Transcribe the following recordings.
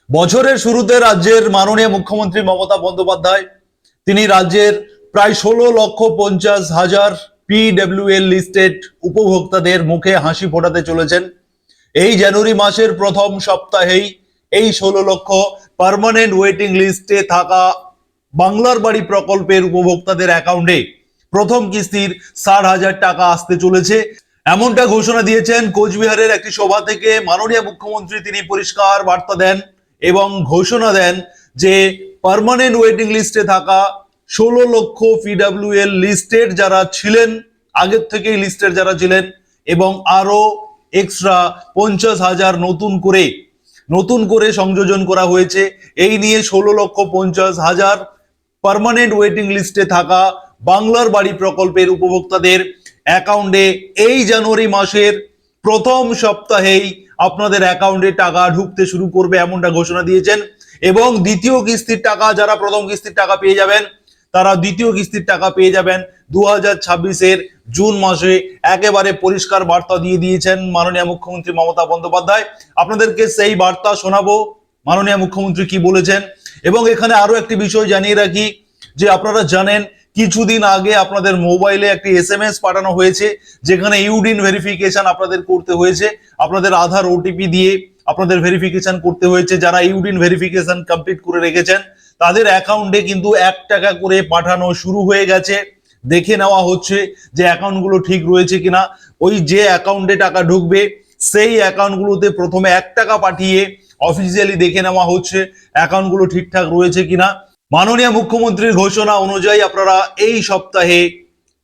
বছরের শুরুতে রাজ্যের মাননীয় মুখ্যমন্ত্রী মমতা বন্দ্যোপাধ্যায় তিনি রাজ্যের প্রায় 16,50,000 পিডব্লিউএল লিস্টেড উপভোক্তাদের মুখে হাসি ফোটাতে চলেছেন। এই জানুয়ারি মাসের প্রথম সপ্তাহেই এই 16 লক্ষ পার্মানেন্ট ওয়েটিং লিস্টে থাকা বাংলার বাড়ি প্রকল্পের উপভোক্তাদের অ্যাকাউন্টে প্রথম কিস্তির 60,000 টাকা আসতে চলেছে। এমনটা ঘোষণা দিয়েছেন কোচবিহারের একটি সভা থেকে মাননীয় মুখ্যমন্ত্রী। তিনি পরিষ্কার বার্তা দেন এবং ঘোষণা দেন যে পার্মানেন্ট ওয়েটিং লিস্টে থাকা 16 লক্ষ পিডব্লিউএল লিস্টেড যারা ছিলেন, আগের থেকেই লিস্টেড যারা ছিলেন, এবং আরো এক্সট্রা 50,000 নতুন করে সংযোজন করা হয়েছে। এই নিয়ে 16,50,000 পার্মানেন্ট ওয়েটিং লিস্টে থাকা বাংলার বাড়ি প্রকল্পের উপভোক্তাদের অ্যাকাউন্টে এই জানুয়ারি মাসের প্রথম সপ্তাহেই আপনাদের অ্যাকাউন্টে টাকা ঢুকতে শুরু করবে, এমনটা ঘোষণা দিয়েছেন। এবং দ্বিতীয় কিস্তির টাকা, যারা প্রথম কিস্তির টাকা পেয়ে যাবেন তারা দ্বিতীয় কিস্তির টাকা পেয়ে যাবেন 2026-এর জুন মাসে। একেবারে পরিষ্কার বার্তা দিয়ে দিয়েছেন মাননীয় মুখ্যমন্ত্রী মমতা বন্দ্যোপাধ্যায়। আপনাদেরকে সেই বার্তা শোনাবো মাননীয় মুখ্যমন্ত্রী কি বলেছেন। এবং এখানে আরো একটি বিষয় জানিয়ে রাখি যে আপনারা জানেন কিছুদিন আগে আপনাদের মোবাইলে একটি SMS পাঠানো হয়েছে, যেখানে ইউডিন ভেরিফিকেশন আপনাদের করতে হয়েছে। আপনাদের আধার ওটিপি দিয়ে আপনাদের ভেরিফিকেশন করতে হয়েছে। যারা ইউডিন ভেরিফিকেশন কমপ্লিট করে রেখেছেন তাদের অ্যাকাউন্টে কিন্তু 1 টাকা করে পাঠানো শুরু হয়ে গেছে। দেখে নেওয়া হচ্ছে যে অ্যাকাউন্টগুলো ঠিক রয়েছে কিনা। ওই যে অ্যাকাউন্টে টাকা ঢুকবে সেই অ্যাকাউন্টগুলোতে প্রথমে 1 টাকা পাঠিয়ে অফিসিয়ালি দেখে নেওয়া হচ্ছে অ্যাকাউন্টগুলো ঠিকঠাক রয়েছে কিনা। মাননীয় মুখ্যমন্ত্রীর ঘোষণা অনুযায়ী আপনারা এই সপ্তাহে,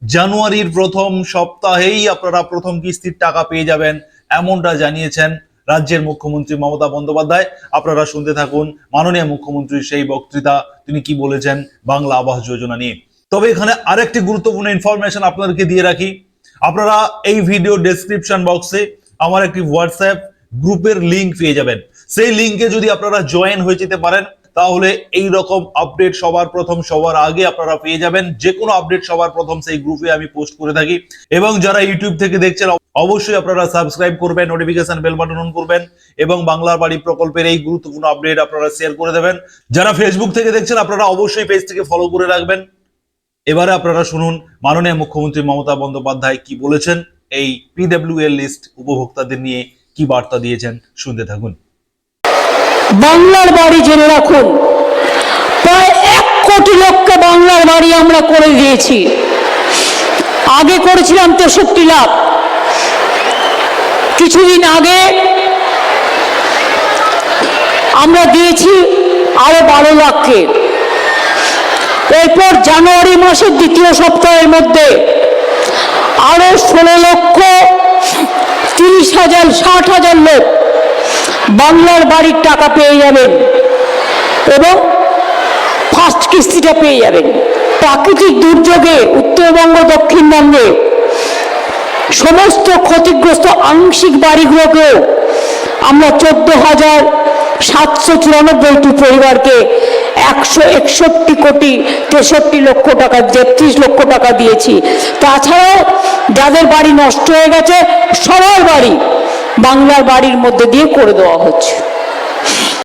জানুয়ারির প্রথম সপ্তাহেই আপনারা প্রথম কিস্তির টাকা পেয়ে যাবেন, এমনটা জানিয়েছেন রাজ্যের মুখ্যমন্ত্রী মমতা বন্দ্যোপাধ্যায়। আপনারা শুনতে থাকুন মাননীয় মুখ্যমন্ত্রীর সেই বক্তৃতা, তিনি কি বলেছেন বাংলা আবাস যোজনা নিয়ে। তবে এখানে আরেকটি গুরুত্বপূর্ণ ইনফরমেশন আপনাদেরকে দিয়ে রাখি। আপনারা এই ভিডিও ডেসক্রিপশন বক্সে আমার একটি হোয়াটসঅ্যাপ গ্রুপের লিঙ্ক পেয়ে যাবেন। সেই লিঙ্কে যদি আপনারা জয়েন হয়ে যেতে পারেন তাহলে এই রকম আপডেট সবার আগে আপনারা পেয়ে যাবেন। যে কোনো আপডেট সবার প্রথম সেই গ্রুপে আমি পোস্ট করে থাকি। এবং যারা ইউটিউব থেকে দেখছেন অবশ্যই আপনারা সাবস্ক্রাইব করবেন, নোটিফিকেশন বেল বাটন অন করবেন এবং বাংলার বাড়ি প্রকল্পের এই গুরুত্বপূর্ণ আপডেট আপনারা শেয়ার করে দেবেন। যারা ফেসবুক থেকে দেখছেন আপনারা অবশ্যই পেজটিকে ফলো করে রাখবেন। এবারে আপনারা শুনুন মাননীয় মুখ্যমন্ত্রী মমতা বন্দ্যোপাধ্যায় কি বলেছেন, এই পিডব্লিউএল লিস্ট উপভোক্তাদের নিয়ে কি বার্তা দিয়েছেন, শুনতে থাকুন। বাংলার বাড়ি জেনে রাখুন, প্রায় 1 কোটি লোককে বাংলার বাড়ি আমরা করে দিয়েছি। আগে করেছিলাম 63 লাখ, কিছুদিন আগে আমরা দিয়েছি আরো 12 লাখকে। এরপর জানুয়ারি মাসের দ্বিতীয় সপ্তাহের মধ্যে আরো 16,30,000 60,000 লোক বাংলার বাড়ির টাকা পেয়ে যাবেন এবং ফার্স্ট কিস্তিটা পেয়ে যাবেন। প্রাকৃতিক দুর্যোগে উত্তরবঙ্গ, দক্ষিণবঙ্গে সমস্ত ক্ষতিগ্রস্ত আংশিক বাড়িগুলোকেও আমরা 14,794টি পরিবারকে 161,63 লক্ষ টাকা, 33 লক্ষ টাকা দিয়েছি। তাছাড়াও যাদের বাড়ি নষ্ট হয়ে গেছে সবার বাড়ি বাংলার বাড়ির মধ্যে দিয়ে করে দেওয়া হচ্ছে।